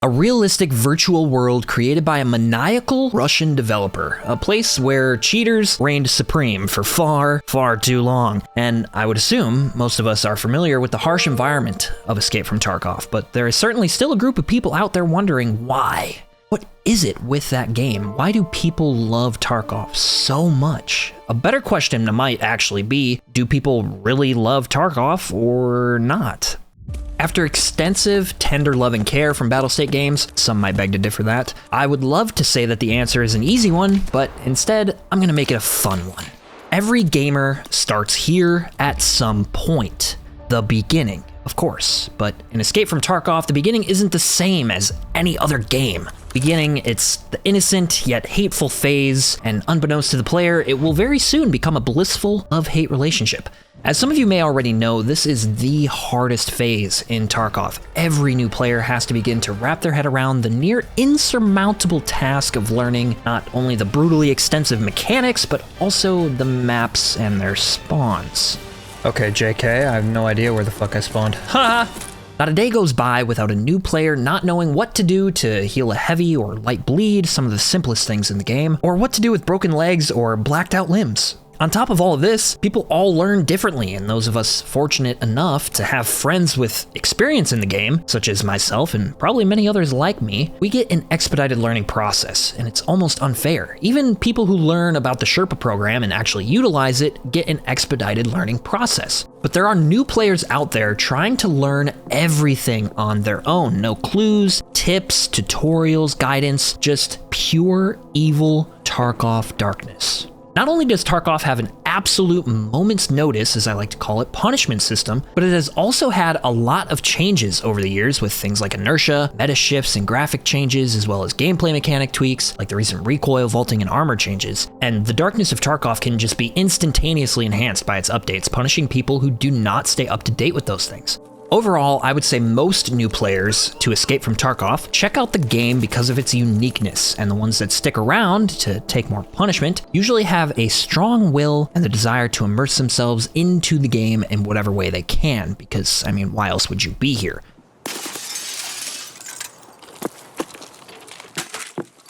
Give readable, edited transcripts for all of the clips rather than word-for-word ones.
A realistic virtual world created by a maniacal Russian developer, a place where cheaters reigned supreme for far, far too long. And I would assume most of us are familiar with the harsh environment of Escape from Tarkov, but there is certainly still a group of people out there wondering why. What is it with that game? Why do people love Tarkov so much? A better question might actually be, do people really love Tarkov or not? After extensive, tender love and care from Battlestate Games, some might beg to differ that, I would love to say that the answer is an easy one, but instead, I'm gonna make it a fun one. Every gamer starts here at some point. The beginning, of course, but in Escape from Tarkov, the beginning isn't the same as any other game. Beginning, it's the innocent yet hateful phase, and unbeknownst to the player, it will very soon become a blissful love-hate relationship. As some of you may already know, this is the hardest phase in Tarkov. Every new player has to begin to wrap their head around the near insurmountable task of learning not only the brutally extensive mechanics, but also the maps and their spawns. Okay, JK, I have no idea where the fuck I spawned. Ha! Not a day goes by without a new player not knowing what to do to heal a heavy or light bleed, some of the simplest things in the game, or what to do with broken legs or blacked out limbs. On top of all of this, people all learn differently, and those of us fortunate enough to have friends with experience in the game, such as myself and probably many others like me, we get an expedited learning process, and it's almost unfair. Even people who learn about the Sherpa program and actually utilize it get an expedited learning process. But there are new players out there trying to learn everything on their own. No clues, tips, tutorials, guidance, just pure evil Tarkov darkness. Not only does Tarkov have an absolute moment's notice, as I like to call it, punishment system, but it has also had a lot of changes over the years with things like inertia, meta shifts, and graphic changes, as well as gameplay mechanic tweaks, like the recent recoil, vaulting, and armor changes. And the darkness of Tarkov can just be instantaneously enhanced by its updates, punishing people who do not stay up to date with those things. Overall, I would say most new players to Escape from Tarkov check out the game because of its uniqueness, and the ones that stick around to take more punishment usually have a strong will and the desire to immerse themselves into the game in whatever way they can, because, I mean, why else would you be here?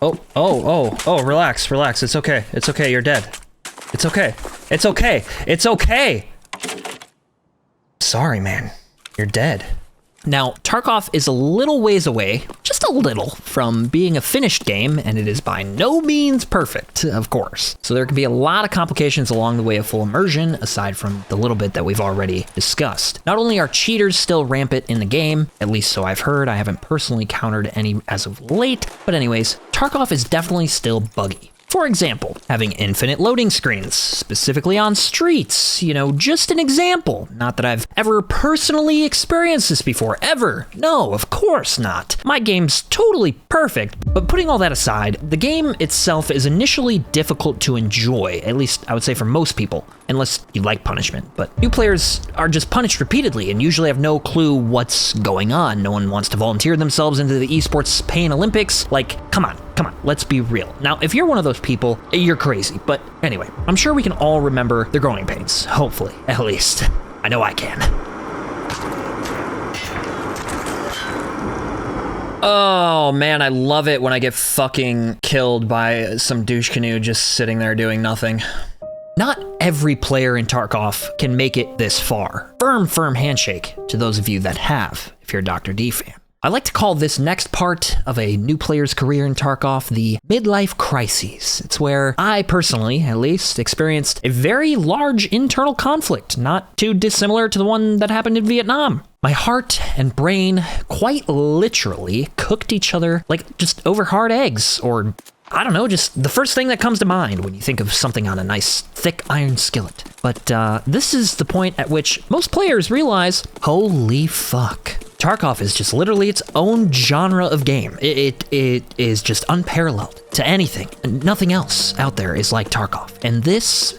Oh, relax, it's okay, you're dead. It's okay. Sorry, man. You're dead. Now, Tarkov is a little ways away, just a little, from being a finished game, and it is by no means perfect, of course. So there can be a lot of complications along the way of full immersion, aside from the little bit that we've already discussed. Not only are cheaters still rampant in the game, at least so I've heard, I haven't personally countered any as of late, but anyways, Tarkov is definitely still buggy. For example, having infinite loading screens, specifically on streets, just an example. Not that I've ever personally experienced this before, ever. No, of course not. My game's totally perfect, but putting all that aside, the game itself is initially difficult to enjoy, at least I would say for most people, unless you like punishment. But new players are just punished repeatedly and usually have no clue what's going on. No one wants to volunteer themselves into the esports pain Olympics. Like, come on, let's be real. Now, if you're one of those people, you're crazy. But anyway, I'm sure we can all remember the growing pains. Hopefully, at least. I know I can. Oh man, I love it when I get fucking killed by some douche canoe just sitting there doing nothing. Not every player in Tarkov can make it this far. Firm handshake to those of you that have, if you're a Dr. D fan. I like to call this next part of a new player's career in Tarkov the midlife crises. It's where I personally, at least, experienced a very large internal conflict, not too dissimilar to the one that happened in Vietnam. My heart and brain quite literally cooked each other like just over hard eggs, or I don't know, just the first thing that comes to mind when you think of something on a nice, thick iron skillet. But this is the point at which most players realize, holy fuck. Tarkov is just literally its own genre of game. It is just unparalleled to anything. Nothing else out there is like Tarkov. And this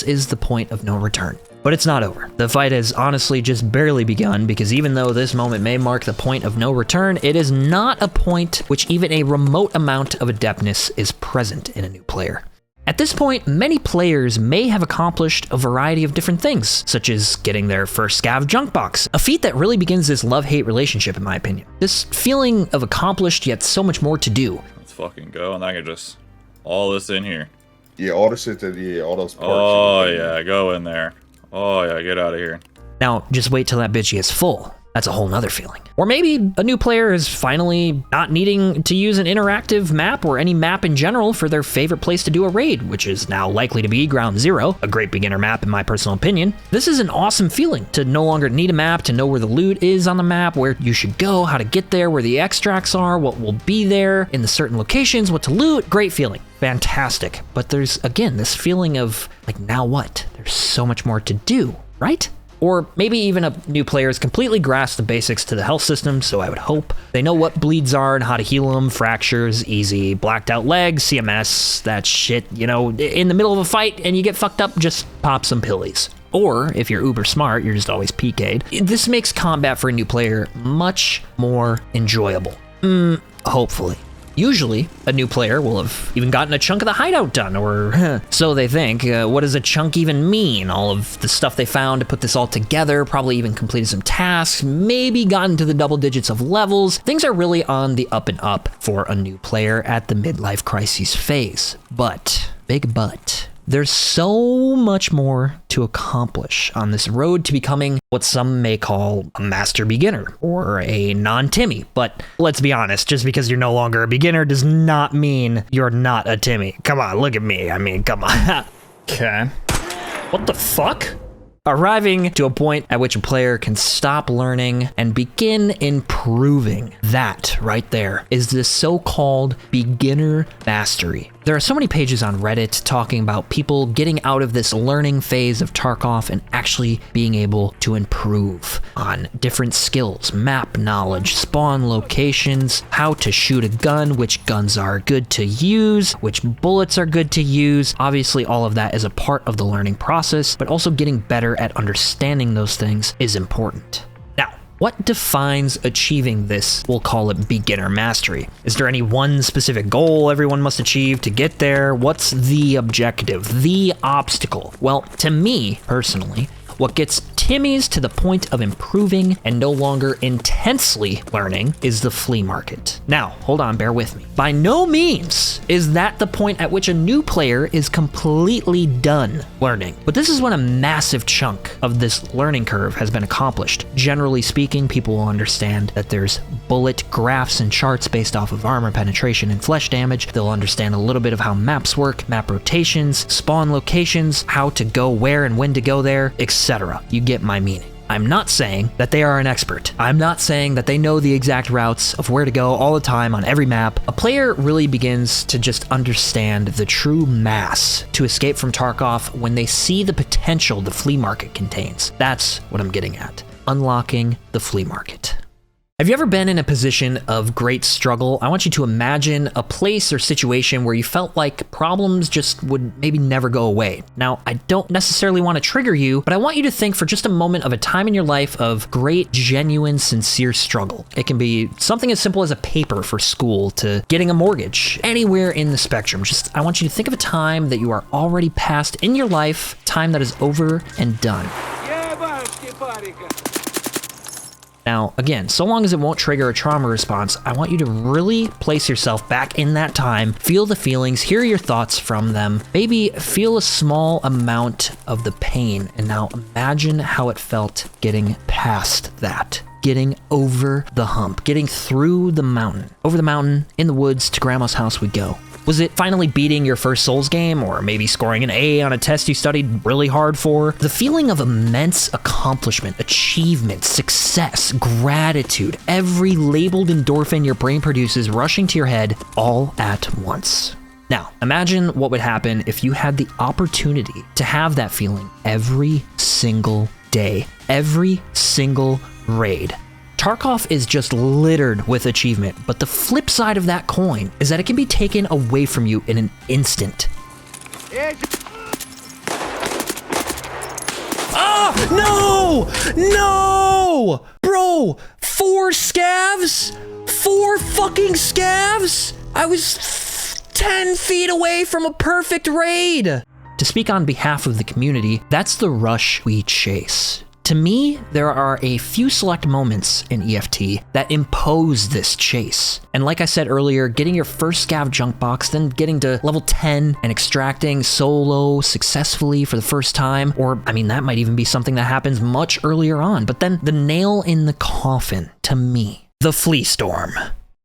is the point of no return. But it's not over. The fight has honestly just barely begun, because even though this moment may mark the point of no return, it is not a point which even a remote amount of adeptness is present in a new player. At this point, many players may have accomplished a variety of different things, such as getting their first scav junk box, a feat that really begins this love-hate relationship in my opinion. This feeling of accomplished yet so much more to do. Let's fucking go, and I can just all this in here. Yeah, all the shit that, yeah, all those parts. Oh yeah, go in there. Oh yeah, get out of here. Now, just wait till that bitch gets full. That's a whole nother feeling. Or maybe a new player is finally not needing to use an interactive map or any map in general for their favorite place to do a raid, which is now likely to be Ground Zero, a great beginner map in my personal opinion. This is an awesome feeling to no longer need a map, to know where the loot is on the map, where you should go, how to get there, where the extracts are, what will be there in the certain locations, what to loot. Great feeling. Fantastic. But there's, again, this feeling of, like, now what? There's so much more to do, right? Or maybe even a new player has completely grasped the basics to the health system, so I would hope. They know what bleeds are and how to heal them, fractures, easy, blacked out legs, CMS, that shit, you know, in the middle of a fight and you get fucked up, just pop some pillies. Or, if you're uber smart, you're just always PK'd. This makes combat for a new player much more enjoyable. Hopefully. Usually, a new player will have even gotten a chunk of the hideout done, or so they think. What does a chunk even mean? All of the stuff they found to put this all together, probably even completed some tasks, maybe gotten to the double digits of levels. Things are really on the up and up for a new player at the midlife crisis phase. But, big but, there's so much more to accomplish on this road to becoming what some may call a master beginner or a non-Timmy. But let's be honest, just because you're no longer a beginner does not mean you're not a Timmy. Come on, look at me. I mean, come on. Okay. What the fuck? Arriving to a point at which a player can stop learning and begin improving. That right there is the so-called beginner mastery. There are so many pages on Reddit talking about people getting out of this learning phase of Tarkov and actually being able to improve on different skills, map knowledge, spawn locations, how to shoot a gun, which guns are good to use, which bullets are good to use. Obviously, all of that is a part of the learning process, but also getting better at understanding those things is important. Now, what defines achieving this? We'll call it beginner mastery. Is there any one specific goal everyone must achieve to get there? What's the objective, the obstacle? Well, to me, personally, what gets Timmys to the point of improving and no longer intensely learning is the flea market. Now, hold on, bear with me. By no means is that the point at which a new player is completely done learning. But this is when a massive chunk of this learning curve has been accomplished. Generally speaking, people will understand that there's bullet graphs and charts based off of armor penetration and flesh damage. They'll understand a little bit of how maps work, map rotations, spawn locations, how to go where and when to go there, etc. You get my meaning. I'm not saying that they are an expert. I'm not saying that they know the exact routes of where to go all the time on every map. A player really begins to just understand the true mass to Escape from Tarkov when they see the potential the flea market contains. That's what I'm getting at. Unlocking the flea market. Have you ever been in a position of great struggle? I want you to imagine a place or situation where you felt like problems just would maybe never go away. Now, I don't necessarily want to trigger you, but I want you to think for just a moment of a time in your life of great, genuine, sincere struggle. It can be something as simple as a paper for school to getting a mortgage, anywhere in the spectrum. Just, I want you to think of a time that you are already past in your life, time that is over and done. Now, again, so long as it won't trigger a trauma response, I want you to really place yourself back in that time, feel the feelings, hear your thoughts from them, maybe feel a small amount of the pain, and now imagine how it felt getting past that. Getting over the hump, getting through the mountain. Over the mountain, in the woods, to Grandma's house we go. Was it finally beating your first Souls game, or maybe scoring an A on a test you studied really hard for? The feeling of immense accomplishment, achievement, success, gratitude, every labeled endorphin your brain produces rushing to your head all at once. Now, imagine what would happen if you had the opportunity to have that feeling every single day, every single raid. Tarkov is just littered with achievement, but the flip side of that coin is that it can be taken away from you in an instant. Ah! No! No! Bro! 4 scavs? 4 fucking scavs? I was 10 feet away from a perfect raid. To speak on behalf of the community, that's the rush we chase. To me, there are a few select moments in EFT that impose this chase. And like I said earlier, getting your first scav junk box, then getting to level 10 and extracting solo successfully for the first time, or I mean, that might even be something that happens much earlier on. But then the nail in the coffin, to me, the Flea Storm.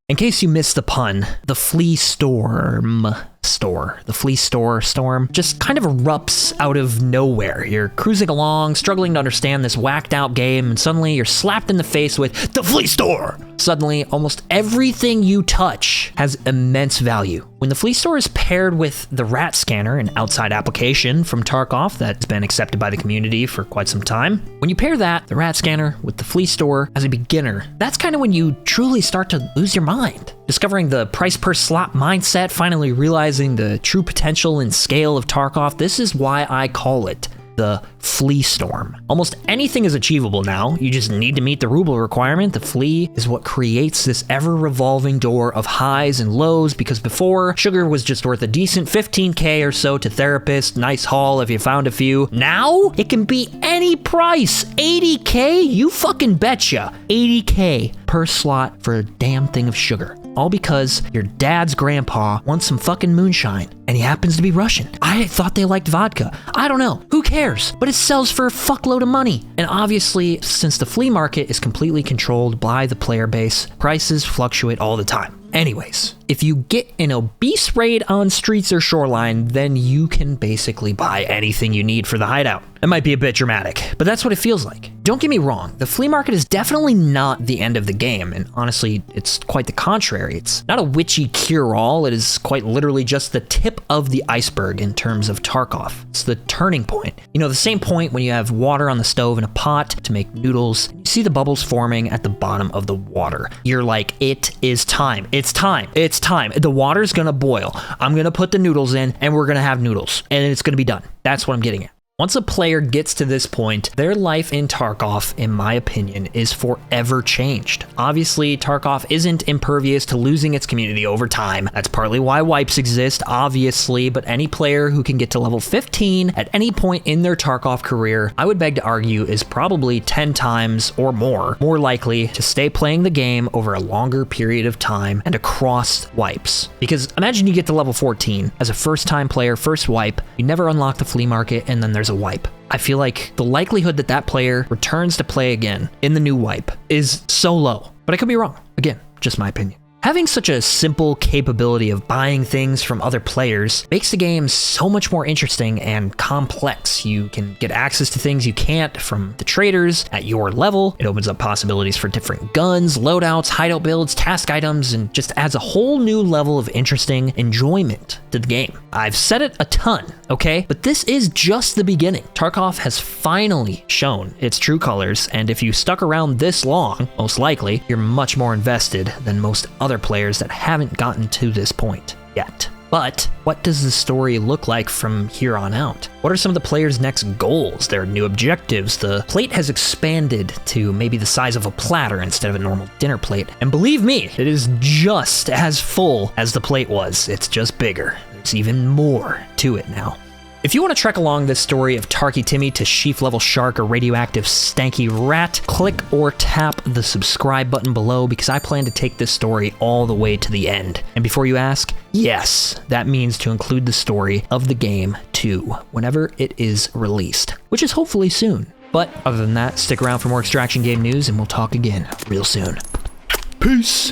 In case you missed the pun, the Flea Storm storm just kind of erupts out of nowhere. You're cruising along, struggling to understand this whacked out game, and suddenly you're slapped in the face with the Flea Storm. Suddenly, almost everything you touch has immense value. When the Flea Store is paired with the Rat Scanner, an outside application from Tarkov that's been accepted by the community for quite some time, when you pair that, the Rat Scanner, with the Flea Store as a beginner, that's kind of when you truly start to lose your mind. Discovering the price per slot mindset, finally realizing the true potential and scale of Tarkov, this is why I call it the Flea Storm. Almost anything is achievable now. You just need to meet the ruble requirement. The Flea is what creates this ever-revolving door of highs and lows, because before, sugar was just worth a decent 15K or so to therapist, nice haul if you found a few. Now, it can be any price. 80K? You fucking betcha. 80K per slot for a damn thing of sugar. All because your dad's grandpa wants some fucking moonshine, and he happens to be Russian. I thought they liked vodka. I don't know. Who cares? But it sells for a fuckload of money. And obviously, since the flea market is completely controlled by the player base, prices fluctuate all the time. Anyways, if you get an obese raid on streets or shoreline, then you can basically buy anything you need for the hideout. It might be a bit dramatic, but that's what it feels like. Don't get me wrong, the flea market is definitely not the end of the game, and honestly, it's quite the contrary. It's not a witchy cure-all, it is quite literally just the tip of the iceberg in terms of Tarkov. It's the turning point. You know, the same point when you have water on the stove in a pot to make noodles, you see the bubbles forming at the bottom of the water. You're like, it is time. It's time. It's time. The water's gonna boil. I'm gonna put the noodles in, and we're gonna have noodles, and it's gonna be done. That's what I'm getting at. Once a player gets to this point, their life in Tarkov, in my opinion, is forever changed. Obviously, Tarkov isn't impervious to losing its community over time. That's partly why wipes exist, obviously, but any player who can get to level 15 at any point in their Tarkov career, I would beg to argue is probably 10 times or more likely to stay playing the game over a longer period of time and across wipes. Because imagine you get to level 14 as a first-time player, first wipe, you never unlock the flea market, and then there's a wipe. I feel like the likelihood that that player returns to play again in the new wipe is so low, but I could be wrong. Again, just my opinion. Having such a simple capability of buying things from other players makes the game so much more interesting and complex. You can get access to things you can't from the traders at your level. It opens up possibilities for different guns, loadouts, hideout builds, task items, and just adds a whole new level of interesting enjoyment to the game. I've said it a ton, okay? But this is just the beginning. Tarkov has finally shown its true colors, and if you stuck around this long, most likely, you're much more invested than most other players that haven't gotten to this point yet. But what does the story look like from here on out? What are some of the players' next goals, their new objectives? The plate has expanded to maybe the size of a platter instead of a normal dinner plate. And believe me, it is just as full as the plate was. It's just bigger. There's even more to it now. If you want to trek along this story of Tarky Timmy to Sheaf Level Shark or Radioactive Stanky Rat, click or tap the subscribe button below because I plan to take this story all the way to the end. And before you ask, yes, that means to include the story of the game too, whenever it is released, which is hopefully soon. But other than that, stick around for more Extraction Game news and we'll talk again real soon. Peace!